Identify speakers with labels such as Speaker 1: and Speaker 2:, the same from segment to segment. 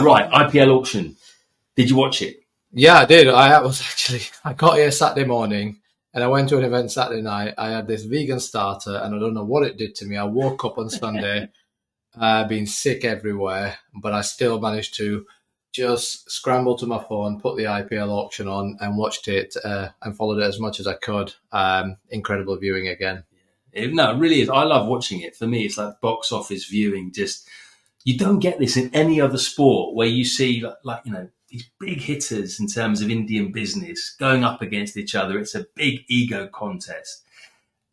Speaker 1: Right, IPL auction. Did you watch it?
Speaker 2: Yeah, I did. I got here Saturday morning and I went to an event Saturday night. I had this vegan starter and I don't know what it did to me. I woke up on Sunday, being sick everywhere, but I still managed to just scramble to my phone, put the IPL auction on and watched it and followed it as much as I could. Incredible viewing again.
Speaker 1: No, it really is. I love watching it. For me, it's like box office viewing. Just you don't get this in any other sport where you see like these big hitters in terms of Indian business going up against each other. It's a big ego contest.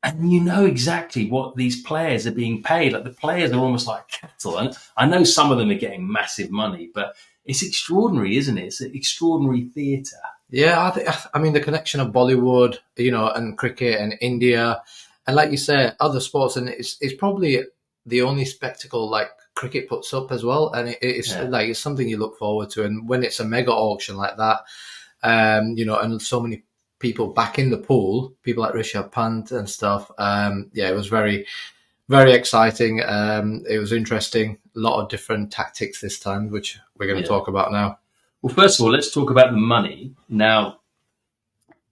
Speaker 1: And you know exactly what these players are being paid. Like the players are almost like cattle. And I know some of them are getting massive money, but it's extraordinary, isn't it? It's an extraordinary theatre.
Speaker 2: Yeah, I mean, the connection of Bollywood, and cricket and India, and like you say, other sports, and it's probably the only spectacle like cricket puts up as well, and it's something you look forward to. And when it's a mega auction like that, and so many people back in the pool, people like Rishabh Pant and stuff, it was very, very exciting. It was interesting. A lot of different tactics this time, which we're going to talk about now.
Speaker 1: Well, first of all, let's talk about the money. Now,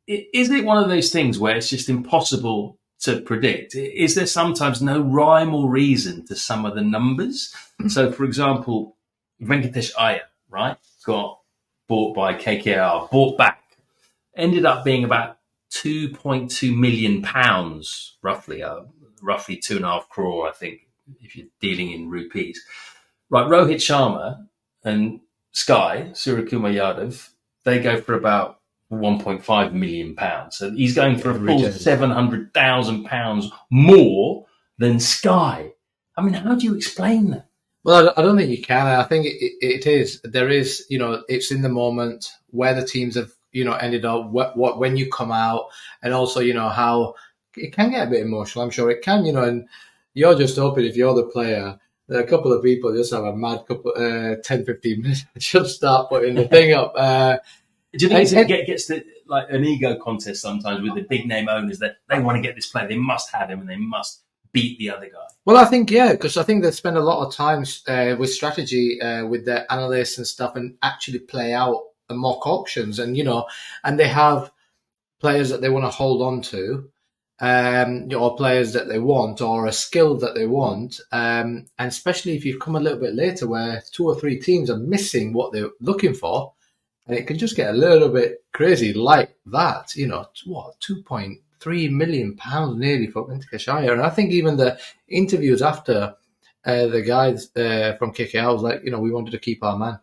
Speaker 1: is it one of those things where it's just impossible to predict? Is there sometimes no rhyme or reason to some of the numbers? So, for example, Venkatesh Iyer, right, got bought by KKR, bought back, ended up being about £2.2 million, roughly 2.5 crore, I think, if you're dealing in rupees. Right, Rohit Sharma and Sky, Suryakumar Yadav, they go for about £1.5 million. So he's going for a full £700,000 more than Sky. I mean, how do you explain that?
Speaker 2: Well, I don't think you can. I think it is. There is, it's in the moment where the teams have, ended up, what when you come out, and also, how it can get a bit emotional. I'm sure it can, and you're just hoping if you're the player, that a couple of people just have a mad 10-15 minutes and just start putting the thing up.
Speaker 1: Do you think it gets to like an ego contest sometimes with the big name owners that they want to get this player, they must have him and they must beat the other guy?
Speaker 2: Well, I think, because I think they spend a lot of time with strategy with their analysts and stuff and actually play out mock auctions and, and they have players that they want to hold on to, or players that they want or a skill that they want. And especially if you've come a little bit later where 2 or 3 teams are missing what they're looking for, and it can just get a little bit crazy like that, £2.3 million nearly for Venkatesh Iyer. And I think even the interviews after the guys from KKR was like, we wanted to keep our man.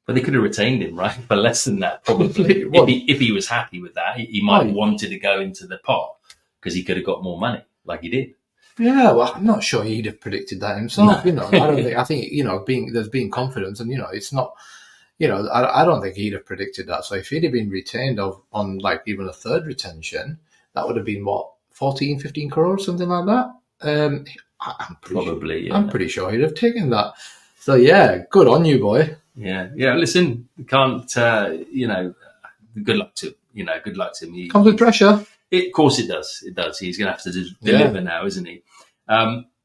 Speaker 1: But they could have retained him, right, for less than that, probably. if he was happy with that, he might have wanted to go into the pot because he could have got more money, like he did.
Speaker 2: Yeah, well, I'm not sure he'd have predicted that himself. No. I don't think. I think there's confidence, and it's not. I don't think he'd have predicted that. So if he'd have been retained on like even a third retention, that would have been what 14, 15 crores, something like that. I'm pretty sure he'd have taken that. So yeah, good on you, boy.
Speaker 1: Yeah. Listen, can't. Good luck to Good luck to him.
Speaker 2: Comes with pressure.
Speaker 1: Of course, it does. It does. He's going to have to deliver now, isn't he?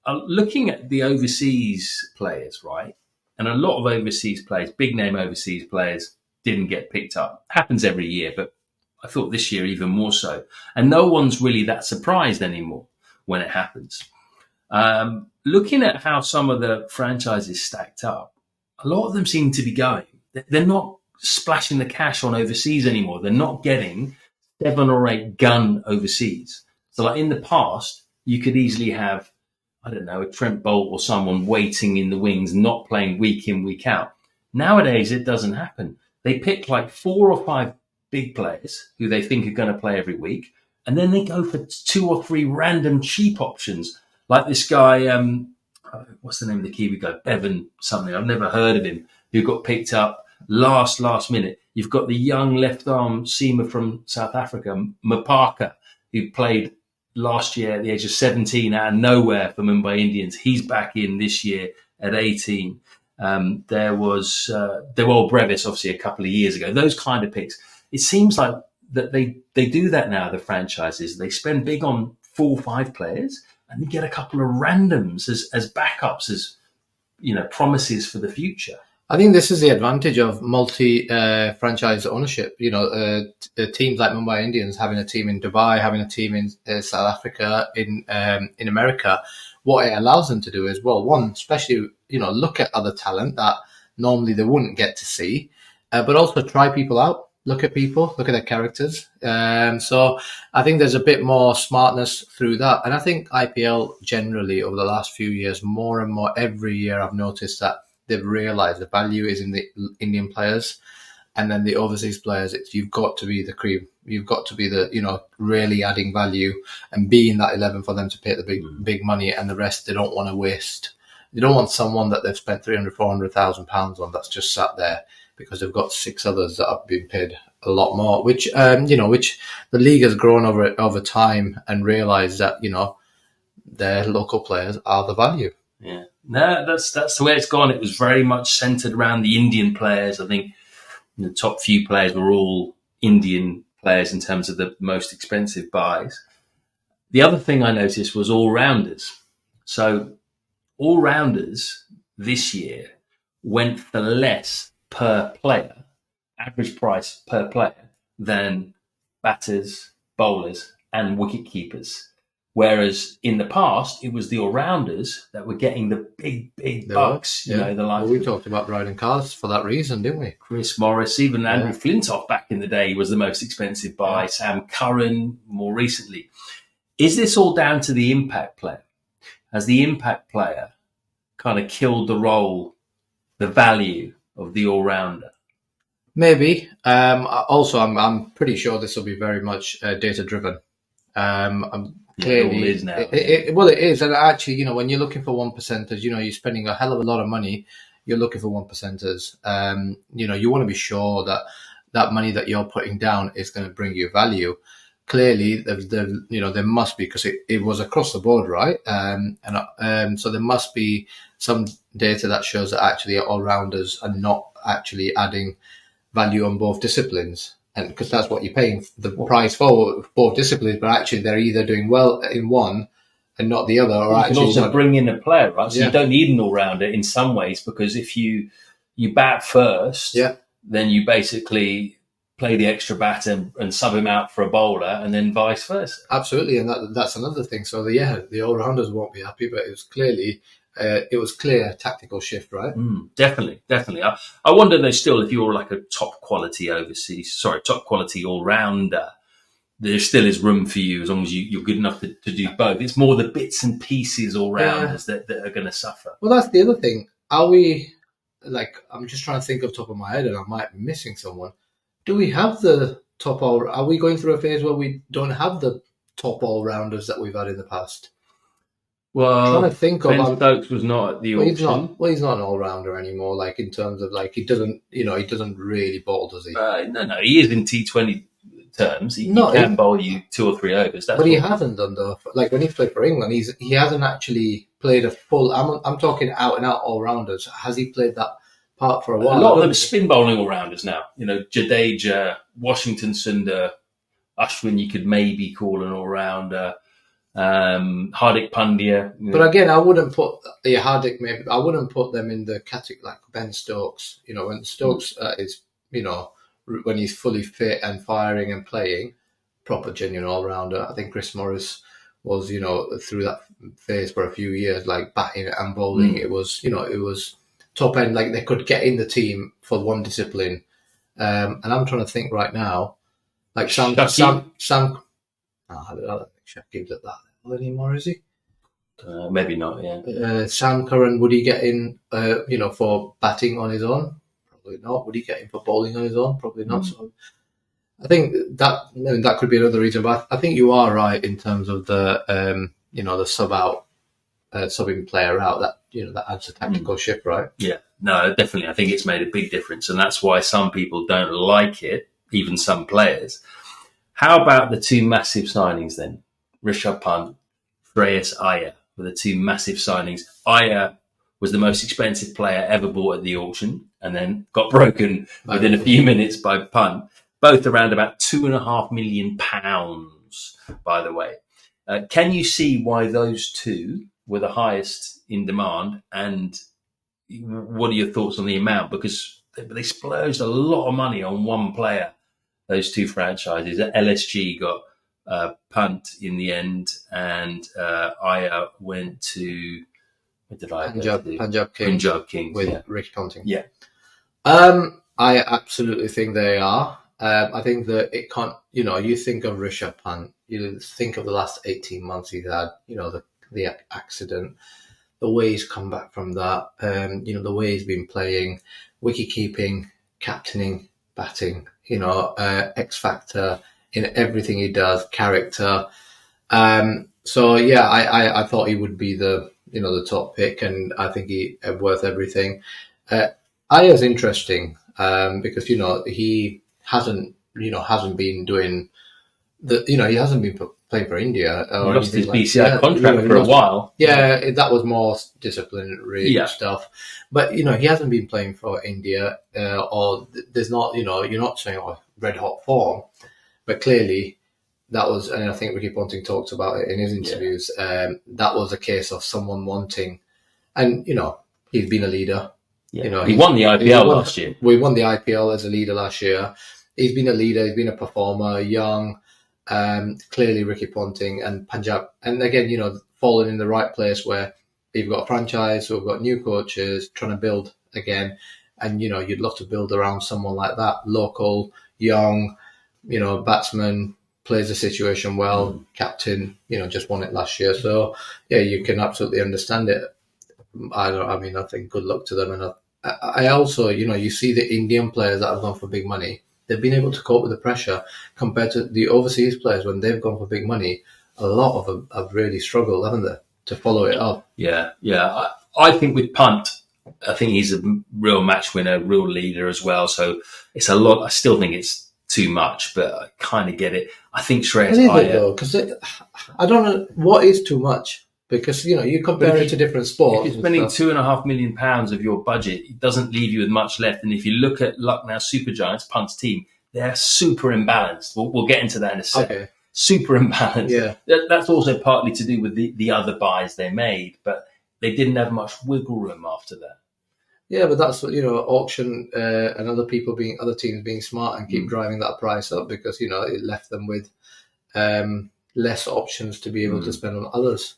Speaker 1: Looking at the overseas players, right? And a lot of overseas players, big name overseas players, didn't get picked up. Happens every year, but I thought this year even more so. And no one's really that surprised anymore when it happens. Looking at how some of the franchises stacked up, a lot of them seem to be going. They're not splashing the cash on overseas anymore. They're not getting 7 or 8 gun overseas. So like in the past, you could easily have, I don't know, a Trent Bolt or someone waiting in the wings, not playing week in, week out. Nowadays, it doesn't happen. They pick like 4 or 5 big players who they think are going to play every week, and then they go for 2 or 3 random cheap options. Like this guy, what's the name of the Kiwi guy? Bevan something. I've never heard of him, who got picked up last minute. You've got the young left arm seamer from South Africa, Mapaka, who played last year at the age of 17 out of nowhere for Mumbai Indians. He's back in this year at 18. There were Brevis, obviously, a couple of years ago. Those kind of picks. It seems like that they do that now, the franchises. They spend big on 4 or 5 players and they get a couple of randoms as backups, as promises for the future.
Speaker 2: I think this is the advantage of multi-franchise ownership. Teams like Mumbai Indians having a team in Dubai, having a team in South Africa, in America. What it allows them to do is, well, one, especially look at other talent that normally they wouldn't get to see, but also try people out. Look at people, look at their characters. So I think there's a bit more smartness through that, and I think IPL generally over the last few years, more and more every year, I've noticed that they've realised the value is in the Indian players, and then the overseas players. You've got to be the cream. You've got to be the really adding value and being that 11 for them to pay the big money, and the rest they don't want to waste. They don't want someone that they've spent 300, 400,000 pounds on that's just sat there because they've got six others that have been paid a lot more. Which which the league has grown over time and realised that their local players are the value.
Speaker 1: Yeah. No, that's the way it's gone. It was very much centred around the Indian players. I think the top few players were all Indian players in terms of the most expensive buys. The other thing I noticed was all-rounders. So all-rounders this year went for less per player, average price per player, than batters, bowlers and wicket keepers. Whereas in the past, it was the all-rounders that were getting the big bucks.
Speaker 2: We talked about riding cars for that reason, didn't we?
Speaker 1: Chris Morris, even Andrew Flintoff back in the day was the most expensive buy. Sam Curran more recently. Is this all down to the impact player? Has the impact player kind of killed the role, the value of the all-rounder?
Speaker 2: Maybe. Also, I'm pretty sure this will be very much data-driven. Clearly,
Speaker 1: it all is now.
Speaker 2: It is, and actually, when you're looking for one percenters, you're spending a hell of a lot of money. You're looking for one percenters. You want to be sure that that money that you're putting down is going to bring you value. Clearly, there must be, because it was across the board, right? So there must be some data that shows that actually all-rounders are not actually adding value on both disciplines. And because that's what you're paying the price for both disciplines, but actually they're either doing well in one and not the other, or
Speaker 1: you
Speaker 2: actually
Speaker 1: can also bring in a player, right? So
Speaker 2: you
Speaker 1: don't need an all-rounder in some ways, because if you bat first, then you basically play the extra bat and sub him out for a bowler, and then vice versa.
Speaker 2: Absolutely, and that's another thing. So the all-rounders won't be happy, but it was clear tactical shift, right?
Speaker 1: Definitely. I wonder though still, if you're like a top quality all-rounder, there still is room for you as long as you're good enough to do both. It's more the bits and pieces all-rounders that are going to suffer.
Speaker 2: Well, that's the other thing. Are we, I'm just trying to think off the top of my head, and I might be missing someone. Do we have the top are we going through a phase where we don't have the top all-rounders that we've had in the past?
Speaker 1: Well,
Speaker 2: I'm trying to think
Speaker 1: Ben Stokes was not at the auction.
Speaker 2: He's not an all-rounder anymore. Like in terms of he doesn't really bowl, does he?
Speaker 1: No, he is in T20 terms. He can bowl you 2 or 3 overs.
Speaker 2: But he hasn't done though. Like when he played for England, he hasn't actually played a full. I'm talking out and out all-rounders. Has he played that part for a while?
Speaker 1: A lot of them are spin bowling all-rounders now. Jadeja, Washington Sundar, Ashwin. You could maybe call an all-rounder. Hardik Pandya.
Speaker 2: But again, I wouldn't put Hardik. Maybe I wouldn't put them in the category like Ben Stokes. When Stokes is when he's fully fit and firing and playing, proper genuine all rounder. I think Chris Morris was through that phase for a few years, like batting and bowling. It was top end. Like they could get in the team for one discipline. And I'm trying to think right now, like Sam. I don't think Shakib's at that level anymore, is he?
Speaker 1: Maybe not, yeah.
Speaker 2: Sam Curran, would he get in, for batting on his own? Probably not. Would he get in for bowling on his own? Probably not. So I think that could be another reason. But I think you are right in terms of the, the subbing player out. That adds a tactical shift, right?
Speaker 1: Yeah, no, definitely. I think it's made a big difference, and that's why some people don't like it, even some players. How about the two massive signings then? Rishabh Pant, Shreyas Iyer were the two massive signings. Iyer was the most expensive player ever bought at the auction and then got broken within a few minutes by Pant. Both around about £2.5 million, by the way. Can you see why those two were the highest in demand and what are your thoughts on the amount? Because they splurged a lot of money on one player. Those two franchises. LSG got Punt in the end, and Aya went to. What did I go to? Punjab Kings
Speaker 2: with Ricky Ponting.
Speaker 1: Yeah.
Speaker 2: I absolutely think they are. I think that it can't. You think of Rishabh Pant. You think of the last 18 months he's had. The accident, the way he's come back from that. The way he's been playing, wicket keeping, captaining, batting. X factor in everything he does, character. So yeah, I thought he would be the top pick, and I think he worth everything. Aya's interesting because he hasn't been doing he hasn't been playing for India or
Speaker 1: lost his
Speaker 2: anything
Speaker 1: BCI contract for a while.
Speaker 2: Yeah, that was more disciplinary stuff. But he hasn't been playing for India, or there's not. You're not saying red hot form, but clearly that was, and I think Ricky Ponting talked about it in his interviews. That was a case of someone wanting, and he's been a leader.
Speaker 1: Yeah. He won the IPL last year.
Speaker 2: We won the IPL as a leader last year. He's been a leader. He's been a performer, young. Clearly Ricky Ponting and Punjab, and again, falling in the right place where you've got a franchise, we've got new coaches trying to build again, and you'd love to build around someone like that, local, young, batsman, plays the situation well, captain, just won it last year. So yeah, you can absolutely understand it. I think good luck to them, and I also, you see the Indian players that have gone for big money. They've been able to cope with the pressure compared to the overseas players when they've gone for big money. A lot of them have really struggled, haven't they, to follow it up?
Speaker 1: Yeah. I think with Punt, I think he's a real match winner, real leader as well. So it's a lot. I still think it's too much, but I kind of get it. I think Shreyas Iyer,
Speaker 2: because I don't know what is too much. Because you compare it to different sports.
Speaker 1: If you're spending £2.5 million of your budget, it doesn't leave you with much left. And if you look at Lucknow Super Giants, Punt's team, they're super imbalanced. We'll get into that in a second. Okay. Super imbalanced.
Speaker 2: Yeah.
Speaker 1: That's also partly to do with the other buys they made, but they didn't have much wiggle room after that.
Speaker 2: Yeah, but that's auction and other teams being smart and keep driving that price up because it left them with less options to be able to spend on others.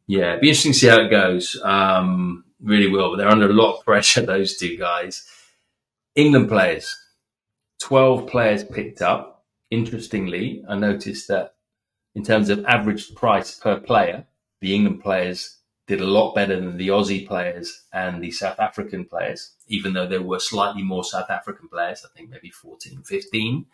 Speaker 1: Yeah, it'd be interesting to see how it goes. Really will, but they're under a lot of pressure, those two guys. England players, 12 players picked up. Interestingly, I noticed that in terms of average price per player, the England players did a lot better than the Aussie players and the South African players, even though there were slightly more South African players, I think maybe 14, 15.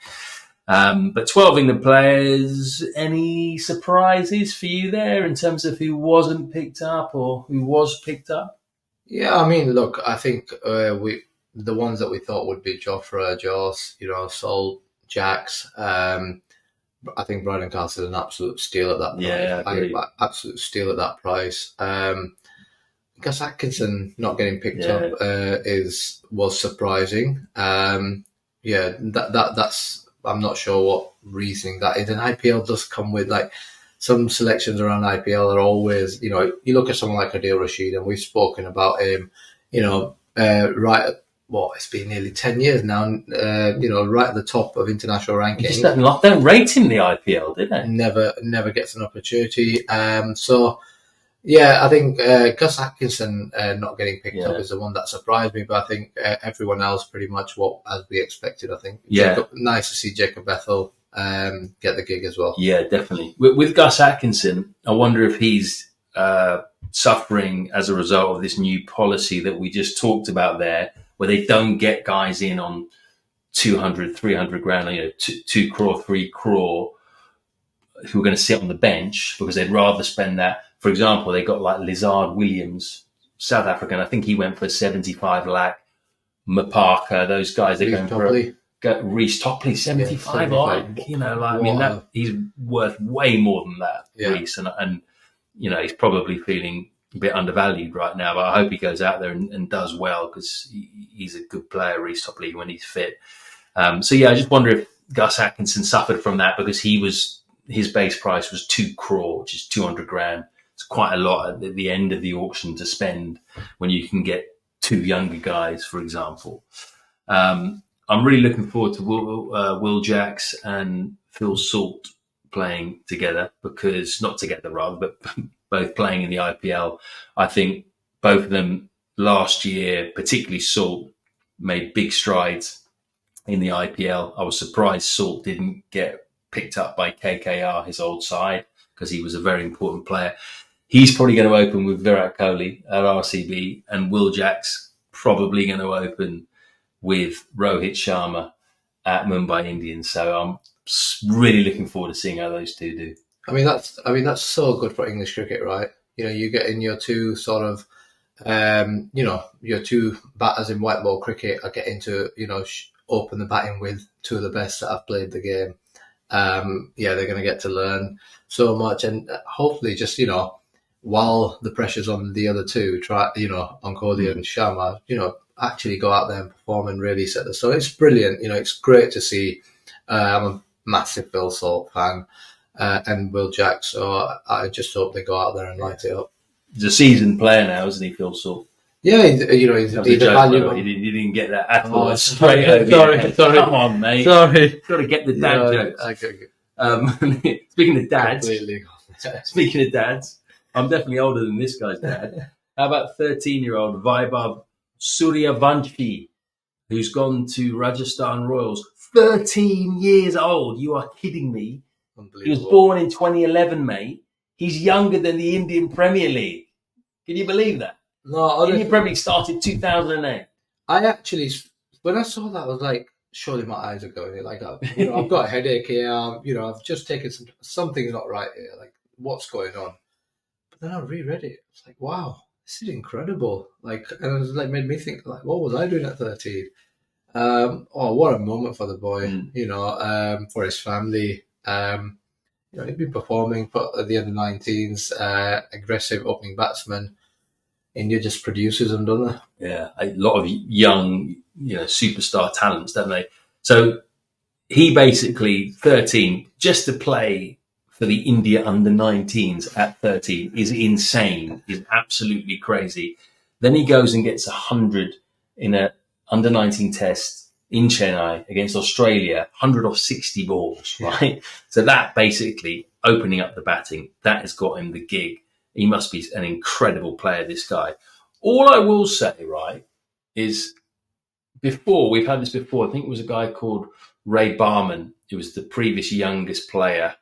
Speaker 1: But 12 England players, any surprises for you there in terms of who wasn't picked up or who was picked up?
Speaker 2: Yeah, I mean, look, I think the ones that we thought would be Jofra, Joss, Sol, Jax. I think Brydon Castle is an absolute steal at that price.
Speaker 1: Yeah, I agree.
Speaker 2: Absolute steal at that price. Gus Atkinson not getting picked up was surprising. That's. I'm not sure what reasoning that is. And IPL does come with some selections around IPL are always, you look at someone like Adil Rashid, and we've spoken about him, it's been nearly 10 years now, right at the top of international rankings.
Speaker 1: Just don't rate him the IPL, did they?
Speaker 2: Never gets an opportunity. Yeah, I think Gus Atkinson not getting picked up is the one that surprised me, but I think everyone else pretty much as we expected, I think.
Speaker 1: Yeah.
Speaker 2: Nice to see Jacob Bethel get the gig as well.
Speaker 1: Yeah, definitely. With Gus Atkinson, I wonder if he's suffering as a result of this new policy that we just talked about there, where they don't get guys in on 200, 300 grand, 2 crore, 3 crore, who are going to sit on the bench because they'd rather spend that. For example, they got like Lizard Williams, South African. I think he went for 75 lakh. Mapaka, those guys, they're going for Reece Topley, 75 lakh. He's worth way more than that, Reece. And he's probably feeling a bit undervalued right now, but I hope he goes out there and does well because he's a good player, Reece Topley, when he's fit. I just wonder if Gus Atkinson suffered from that because his base price was 2 crore, which is 200 grand. It's quite a lot at the end of the auction to spend when you can get two younger guys, for example. I'm really looking forward to Will Jacks and Phil Salt playing together, because not together rather, but both playing in the IPL. I think both of them last year, particularly Salt, made big strides in the IPL. I was surprised Salt didn't get picked up by KKR, his old side, because he was a very important player. He's probably going to open with Virat Kohli at RCB, and Will Jacks probably going to open with Rohit Sharma at Mumbai Indians. So I'm really looking forward to seeing how those two do.
Speaker 2: I mean, that's so good for English cricket, right? You know, you get in your two sort of, your two batters in white ball cricket are getting to, open the batting with two of the best that have played the game. They're going to get to learn so much, and hopefully just, while the pressure's on the other two, on Kohli and Sharma, actually go out there and perform and really set the. So it's brilliant. It's great to see. I'm a massive Phil Salt fan, and Will Jacks. So I just hope they go out there and light it up.
Speaker 1: He's a seasoned player now, isn't he, Phil Salt?
Speaker 2: Yeah, he's a valuable.
Speaker 1: You didn't get that at all. Straight over.
Speaker 2: Sorry.
Speaker 1: Come on, mate.
Speaker 2: Sorry.
Speaker 1: Got to get the dad jokes. Speaking of dads, speaking of dads, I'm definitely older than this guy's dad. How about 13-year-old Vaibhav Suryavanshi, who's gone to Rajasthan Royals? 13 years old. You are kidding me. He was born in 2011, mate. He's younger than the Indian Premier League. Can you believe that?
Speaker 2: No,
Speaker 1: Indian Premier League started 2008.
Speaker 2: I actually, when I saw that, I was like, surely my eyes are going. Like, I've got a headache here. I've just taken something's not right here. Like, what's going on? But then I reread it. It's like, wow, this is incredible. Like, and it was like made me think, like, what was I doing at 13? What a moment for the boy. For his family. He'd been performing at the under-19s, aggressive opening batsman. India just produces them, don't they?
Speaker 1: Yeah, a lot of young, superstar talents, don't they? So he basically 13 just to play for the India under-19s at 13 is insane, is absolutely crazy. Then he goes and gets 100 in a under-19 test in Chennai against Australia, 100 off 60 balls, right? So that basically opening up the batting, that has got him the gig. He must be an incredible player, this guy. All I will say, right, is we've had this before, I think it was a guy called Ray Barman, who was the previous youngest player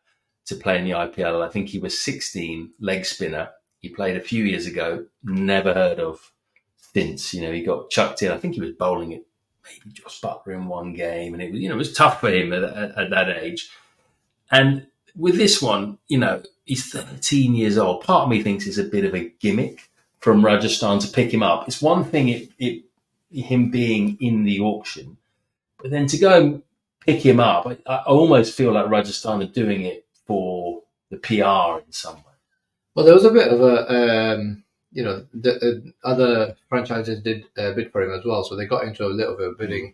Speaker 1: to play in the IPL. I think he was 16, leg spinner. He played a few years ago, never heard of since. He got chucked in. I think he was bowling it maybe Josh Butler in one game, and it was tough for him at that age. And with this one, he's 13 years old. Part of me thinks it's a bit of a gimmick from Rajasthan to pick him up. It's one thing, him being in the auction, but then to go and pick him up, I almost feel like Rajasthan are doing it for the PR in some way.
Speaker 2: Well, there was a bit of a, the other franchises did a bid for him as well, so they got into a little bit of a bidding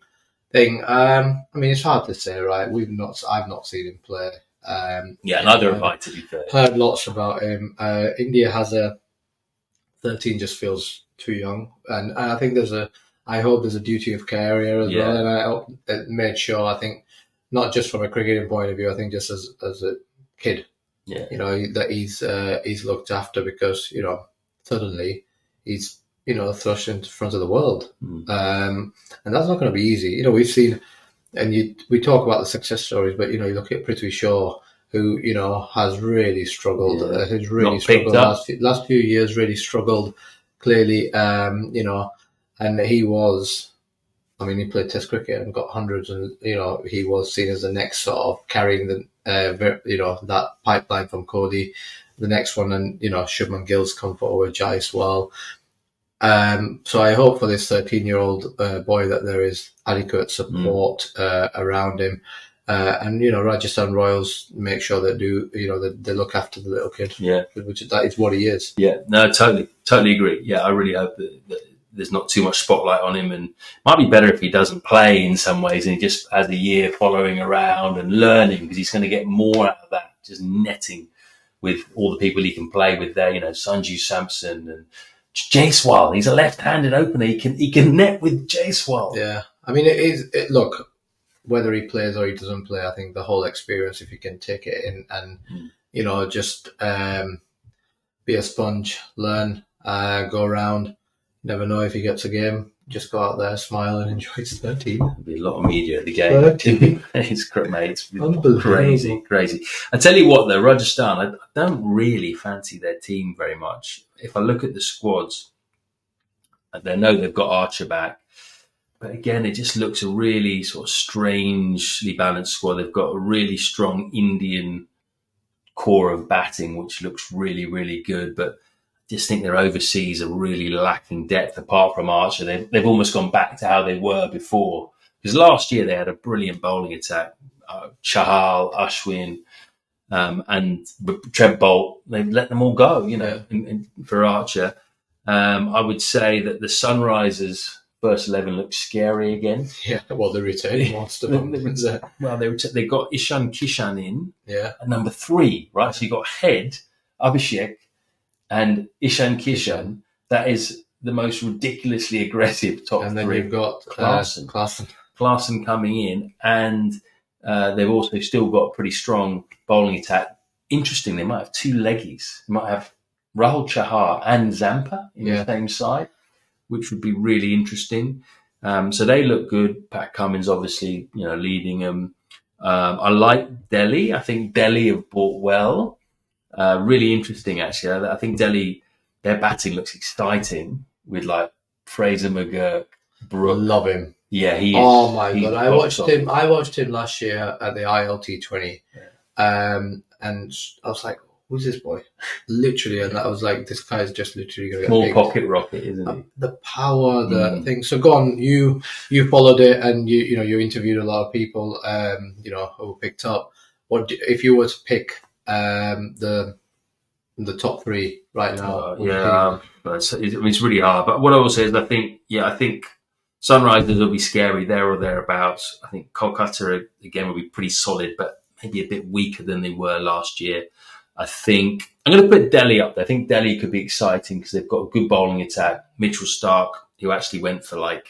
Speaker 2: thing. It's hard to say, right? I've not seen him play.
Speaker 1: Neither have I, to be fair.
Speaker 2: Heard lots about him. India has a 13, just feels too young, and I think I hope there's a duty of care here as well, and I hope it made sure. I think not just from a cricketing point of view, I think just as a kid, that he's looked after, because suddenly he's thrust into front of the world, and that's not going to be easy. We've seen. And we talk about the success stories, but you look at Prithvi Shaw, who has really struggled. Has really struggled last few years. Really struggled clearly. And he was. He played Test cricket and got hundreds, and he was seen as the next sort of carrying the that pipeline from Kohli, the next one, and Shubman Gill's come forward, Jai as well. So I hope for this 13-year-old boy that there is adequate support around him, and Rajasthan Royals make sure that they look after the little kid.
Speaker 1: Yeah,
Speaker 2: that is what he is.
Speaker 1: Yeah, no, totally agree. Yeah, I really hope that there's not too much spotlight on him, and it might be better if he doesn't play in some ways and he just has a year following around and learning, because he's going to get more out of that, just netting with all the people he can play with there. Sanju Samson and Jaiswal, he's a left-handed opener. He can net with Jaiswal.
Speaker 2: Yeah, I mean, look, whether he plays or he doesn't play, I think the whole experience, if you can take it in and just be a sponge, learn, go around. Never know if he gets a game. Just go out there, smile, and enjoy his 13.
Speaker 1: There'll be a lot of media at the game. 13. It's crazy. I tell you what, though, Rajasthan, I don't really fancy their team very much. If I look at the squads, I know they've got Archer back, but again, it just looks a really sort of strangely balanced squad. They've got a really strong Indian core of batting, which looks really, really good, but just think their overseas are really lacking depth apart from Archer. They've almost gone back to how they were before. Because last year they had a brilliant bowling attack. Chahal, Ashwin, and Trent Bolt. They've let them all go, for Archer. I would say that the Sunrisers' first 11 looks scary again.
Speaker 2: Yeah, well, they're returning most of them.
Speaker 1: They got Ishan Kishan in at number 3, right? So you got Head, Abhishek, and Ishan Kishan. That is the most ridiculously aggressive top 3.
Speaker 2: And then you've got
Speaker 1: Klaassen coming in, and they've also still got a pretty strong bowling attack. Interesting, they might have 2 leggies. They might have Rahul Chahar and Zampa in the same side, which would be really interesting. So they look good. Pat Cummins, obviously, leading them. I like Delhi. I think Delhi have bought well. Really interesting, actually. I think Delhi, their batting looks exciting with like Fraser McGurk, Brook.
Speaker 2: Love him.
Speaker 1: Yeah, he is.
Speaker 2: Oh my God. I watched him last year at the ILT20. And I was like, who's this boy? Literally. And I was like, this guy is just literally going to
Speaker 1: get small pocket rocket, isn't he?
Speaker 2: The power, the thing. So go on, you followed it, and you interviewed a lot of people, who picked up. What if you were to pick the top 3 right now?
Speaker 1: It's really hard. But what I will say is, I think Sunrisers will be scary there or thereabouts. I think Kolkata again will be pretty solid, but maybe a bit weaker than they were last year. I think I'm going to put Delhi up there. I think Delhi could be exciting because they've got a good bowling attack. Mitchell Stark, who actually went for like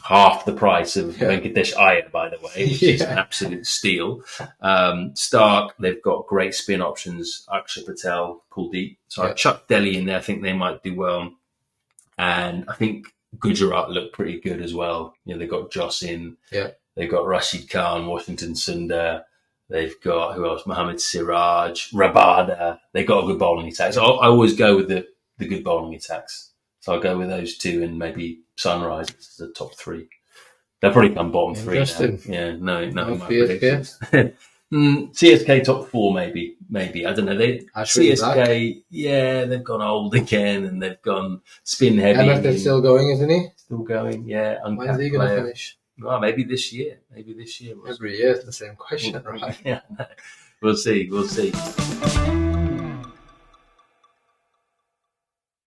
Speaker 1: half the price of Venkatesh Iyer, by the way, which is an absolute steal. Stark, they've got great spin options. Akshay Patel, Kuldeep. So I chucked Delhi in there. I think they might do well. And I think Gujarat look pretty good as well. They've got Joss in.
Speaker 2: Yeah.
Speaker 1: They've got Rashid Khan, Washington Sundar. They've got, who else? Mohammad Siraj, Rabada. They've got a good bowling attack. So I always go with the good bowling attacks. So I'll go with those 2 and maybe Sunrise as the top 3. They'll probably come bottom 3 now. Yeah, no, my predictions. CSK top 4 maybe. I don't know. CSK, they've gone old again and they've gone spin heavy.
Speaker 2: MF still going, isn't he?
Speaker 1: Still going, yeah.
Speaker 2: When's he going to finish?
Speaker 1: Well, maybe this year.
Speaker 2: Every year it's the same question, right?
Speaker 1: Yeah, we'll see.